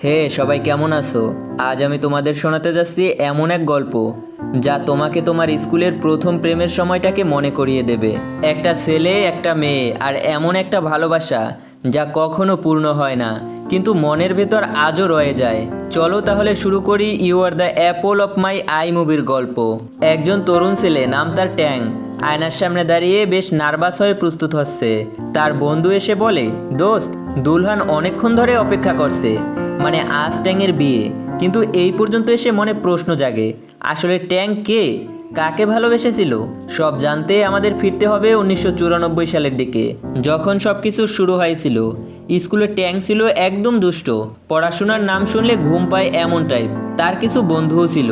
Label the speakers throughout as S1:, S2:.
S1: হে সবাই কেমন আছো? আজ আমি তোমাদের শোনাতে যাচ্ছি এমন এক গল্প যা তোমাকে তোমার স্কুলের প্রথম প্রেমের সময়টাকে মনে করিয়ে দেবে। একটা ছেলে, একটা মেয়ে, আর এমন একটা ভালোবাসা যা কখনো পূর্ণ হয় না, কিন্তু মনের ভেতর আজও রয়ে যায়। চলো তাহলে শুরু করি you are the apple of my eye মুভির গল্প। একজন তরুণ ছেলে, নাম তার ট্যাং, আয়নার সামনে দাঁড়িয়ে বেশ নার্ভাস হয়ে প্রস্তুত হচ্ছে। তার বন্ধু এসে বলে, দোস্ত, দুলহান অনেকক্ষণ ধরে অপেক্ষা করছে, মানে আজ ট্যাংয়ের বিয়ে। কিন্তু এই পর্যন্ত এসে মনে প্রশ্ন জাগে, আসলে ট্যাং কে, কাকে ভালোবেসেছিল? সব জানতে আমাদের ফিরতে হবে 1994 সালের দিকে, যখন সব কিছু শুরু হয়েছিল। স্কুলে ট্যাং ছিল একদম দুষ্ট, পড়াশোনার নাম শুনলে ঘুম পায় এমন টাইপ। তার কিছু বন্ধুও ছিল,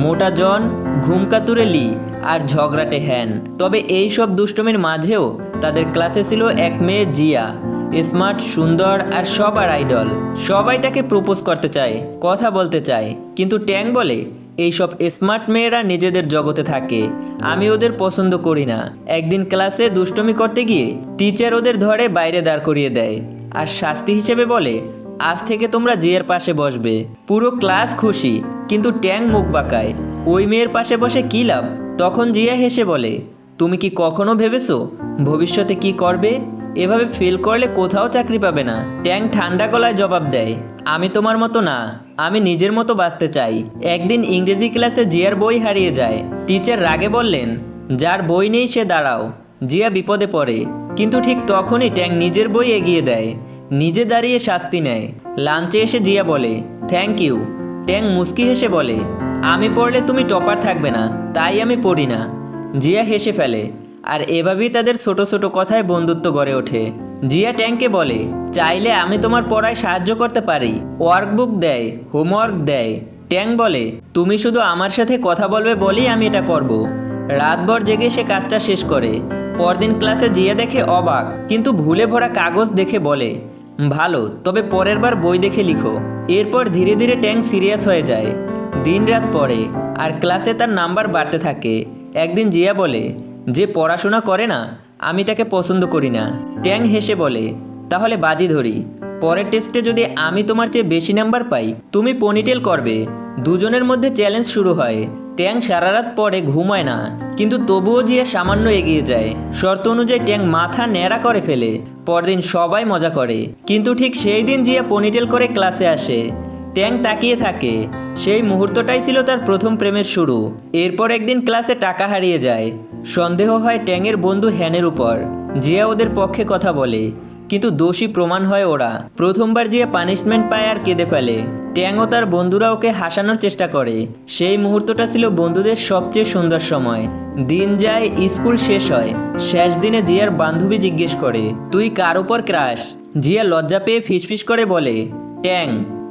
S1: মোটা জন, ঘুমকাতুরে লি, আর ঝগড়াটে হ্যান। তবে এই সব দুষ্টমির মাঝেও তাদের ক্লাসে ছিল এক মেয়ে, জিয়া। স্মার্ট, সুন্দর, আর সবার আইডল। সবাই তাকে প্রপোজ করতে চায়, কথা বলতে চায়, কিন্তু ট্যাং বলে এইসব স্মার্ট মেয়েরা নিজেদের জগতে থাকে, আমি ওদের পছন্দ করি না। একদিন ক্লাসে দুষ্টমি করতে গিয়ে টিচার ওদের ধরে বাইরে দাঁড় করিয়ে দেয়, আর শাস্তি হিসেবে বলে, আজ থেকে তোমরা জিয়ার পাশে বসবে। পুরো ক্লাস খুশি, কিন্তু ট্যাং মুখ বাঁকায়, ওই মেয়ের পাশে বসে কী লাভ? তখন জিয়া হেসে বলে, তুমি কি কখনো ভেবেছো ভবিষ্যতে কি করবে? এভাবে ফেল করলে কোথাও চাকরি পাবে না। ট্যাং ঠান্ডা গলায় জবাব দেয়, আমি তোমার মতো না, আমি নিজের মতো বাঁচতে চাই। একদিন ইংরেজি ক্লাসে জিয়ার বই হারিয়ে যায়। টিচার রাগে বললেন, যার বই নেই সে দাঁড়াও। জিয়া বিপদে পড়ে, কিন্তু ঠিক তখনই ট্যাং নিজের বই এগিয়ে দেয়, নিজে দাঁড়িয়ে শাস্তি নেয়। লাঞ্চে এসে জিয়া বলে, থ্যাংক ইউ। ট্যাং মুচকি হেসে বলে, আমি পড়লে তুমি টপার থাকবে না, তাই আমি পড়ি না। জিয়া হেসে ফেলে, আর এভাবেই তাদের ছোট ছোট কথায় বন্ধুত্ব গড়ে ওঠে। জিয়া ট্যাংকে বলে, চাইলে আমি তোমার পড়ায় সাহায্য করতে পারি। ওয়ার্কবুক দেয়, হোমওয়ার্ক দেয়। ট্যাং বলে, তুমি শুধু আমার সাথে কথা বলবে বলেই আমি এটা করব। রাতভর জেগে সে কাজটা শেষ করে। পরদিন ক্লাসে জিয়া দেখে অবাক, কিন্তু ভুলে ভরা কাগজ দেখে বলে, ভালো, তবে পরের বার বই দেখে লিখো। এরপর ধীরে ধীরে ট্যাং সিরিয়াস হয়ে যায়। দিন রাত পড়ে, আর ক্লাসে তার নাম্বার বাড়তে থাকে। একদিন জিয়া বলে, যে পড়াশোনা করে না, আমি তাকে পছন্দ করি না। ট্যাং হেসে বলে, তাহলে বাজি ধরি, পরের টেস্টে যদি আমি তোমার চেয়ে বেশি নাম্বার পাই, তুমি পনিটেল করবে। দুজনের মধ্যে চ্যালেঞ্জ শুরু হয়। ট্যাং সারা রাত পরে ঘুমায় না, কিন্তু তবুও জিয়া সামান্য এগিয়ে যায়। শর্ত অনুযায়ী ট্যাং মাথা ন্যাড়া করে ফেলে। পরদিন সবাই মজা করে, কিন্তু ঠিক সেই দিন জিয়া পনিটেল করে ক্লাসে আসে। ট্যাং তাকিয়ে থাকে, সেই মুহূর্তটাই ছিল তার প্রথম প্রেমের শুরু। এরপর একদিন ক্লাসে টাকা হারিয়ে যায়। সন্দেহ হয় ট্যাংয়ের বন্ধু হ্যানের উপর। জিয়া ওদের পক্ষে কথা বলে, কিন্তু দোষী প্রমাণ হয় ওরা। প্রথমবার জিয়া পানিশমেন্ট পায় আর কেঁদে ফেলে। ট্যাং ও তার বন্ধুরা ওকে হাসানোর চেষ্টা করে। সেই মুহূর্তটা ছিল বন্ধুদের সবচেয়ে সুন্দর সময়। দিন যায়, স্কুল শেষ হয়। শেষ দিনে জিয়ার বান্ধবী জিজ্ঞেস করে, তুই কার উপর ক্রাশ? জিয়া লজ্জা পেয়ে ফিসফিস করে বলে, ট্যাং।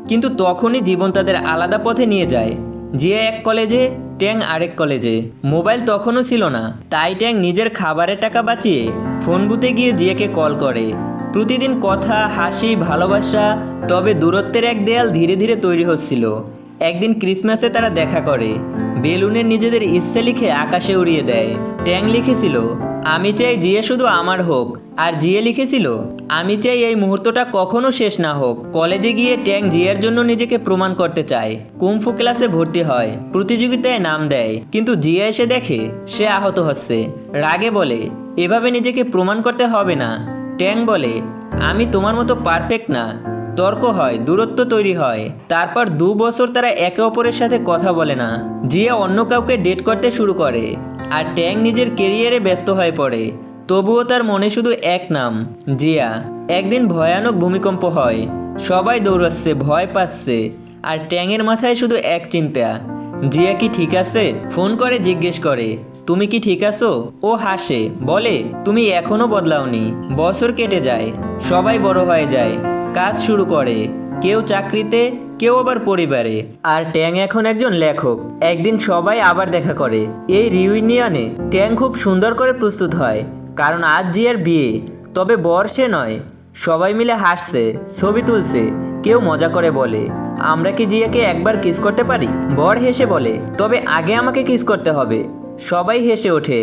S1: কিন্তু তখনই জীবন তাদের আলাদা পথে নিয়ে যায়। জিয়া এক কলেজে, ট্যাং আরেক কলেজে। মোবাইল তখনও ছিল না, তাই ট্যাং নিজের খাবারের টাকা বাঁচিয়ে ফোন বুথে গিয়ে জিয়াকে কল করে। প্রতিদিন কথা, হাসি, ভালোবাসা। তবে দূরত্বের এক দেয়াল ধীরে ধীরে তৈরি হচ্ছিল। একদিন ক্রিসমাসে তারা দেখা করে। বেলুনের নিজেদের ইচ্ছে লিখে আকাশে উড়িয়ে দেয়। ট্যাং লিখেছিল, আমি চাই জিয়া শুধু আমার হোক, আর জিয়া লিখেছিল, আমি চাই এই মুহূর্তটা কখনো শেষ না হোক। কলেজে গিয়ে ট্যাং জিয়ার জন্য নিজেকে প্রমাণ করতে চায়। কুমফু ক্লাসে ভর্তি হয়, প্রতিযোগিতায় নাম দেয়, কিন্তু জিয়া এসে দেখে সে আহত হচ্ছে। রাগে বলে, এভাবে নিজেকে প্রমাণ করতে হবে না। ট্যাং বলে, আমি তোমার মতো পারফেক্ট না। তর্ক হয়, দূরত্ব তৈরি হয়। তারপর 2 বছর তারা একে অপরের সাথে কথা বলে না। জিয়া অন্য কাউকে ডেট করতে শুরু করে, আর ট্যাং নিজের কেরিয়ারে ব্যস্ত হয়ে পড়ে। তবুও তার মনে শুধু এক নাম, জিয়া। একদিন ভয়ানক ভূমিকম্প হয়। সবাই দৌড়াচ্ছে, ভয় পাচ্ছে, আর ট্যাংয়ের মাথায় শুধু এক চিন্তা, জিয়া কি ঠিক আছে? ফোন করে জিজ্ঞেস করে, তুমি কি ঠিক আছো? ও হাসে, বলে, তুমি এখনো বদলাওনি। বছর কেটে যায়, সবাই বড় হয়ে যায়, কাজ শুরু করে, কেউ চাকরিতে, কেউ আবার পরিবারে। আর ট্যাং এখন একজন লেখক। একদিন সবাই আবার দেখা করে। এই রিউনিয়নে ট্যাং খুব সুন্দর করে প্রস্তুত হয়, কারণ আজ জিয়ার বিয়ে। তবে বর সে নয়। সবাই মিলে হাসছে, ছবি তুলছে, কেউ মজা করে বলে, আমরা কি জিয়াকে একবার কিস করতে পারি? বর হেসে বলে, তবে আগে আমাকে কিস করতে হবে। সবাই হেসে ওঠে,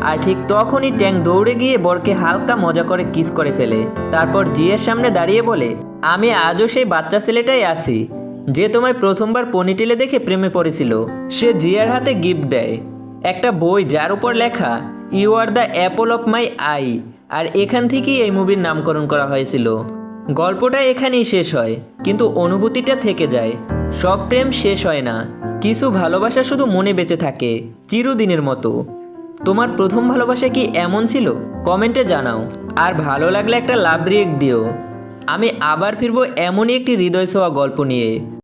S1: আর ঠিক তখনই ট্যাং দৌড়ে গিয়ে বরকে হালকা মজা করে কিস করে ফেলে। তারপর জিয়ের সামনে দাঁড়িয়ে বলে, আমি আজও সেই বাচ্চা ছেলেটাই আছি, যে তোমায় প্রথমবার পনিটেলে দেখে প্রেমে পড়েছিল। সে জিয়ার হাতে গিফট দেয় একটা বই যার উপর লেখা you are the apple of my eye. আর এখান থেকেই এই মুভির নামকরণ করা হয়েছিল। গল্পটা এখানেই শেষ হয়, কিন্তু অনুভূতিটা থেকে যায়। সব প্রেম শেষ হয় না, কিছু ভালোবাসা শুধু মনে বেঁচে থাকে চিরদিনের মতো। তোমার প্রথম ভালোবাসা কি এমন ছিল? কমেন্টে জানাও। আর ভালো লাগলে একটা লাভ রিয়েক্ট দিও। আমি আবার ফিরবো এমনই একটি হৃদয় ছোঁয়া গল্প নিয়ে।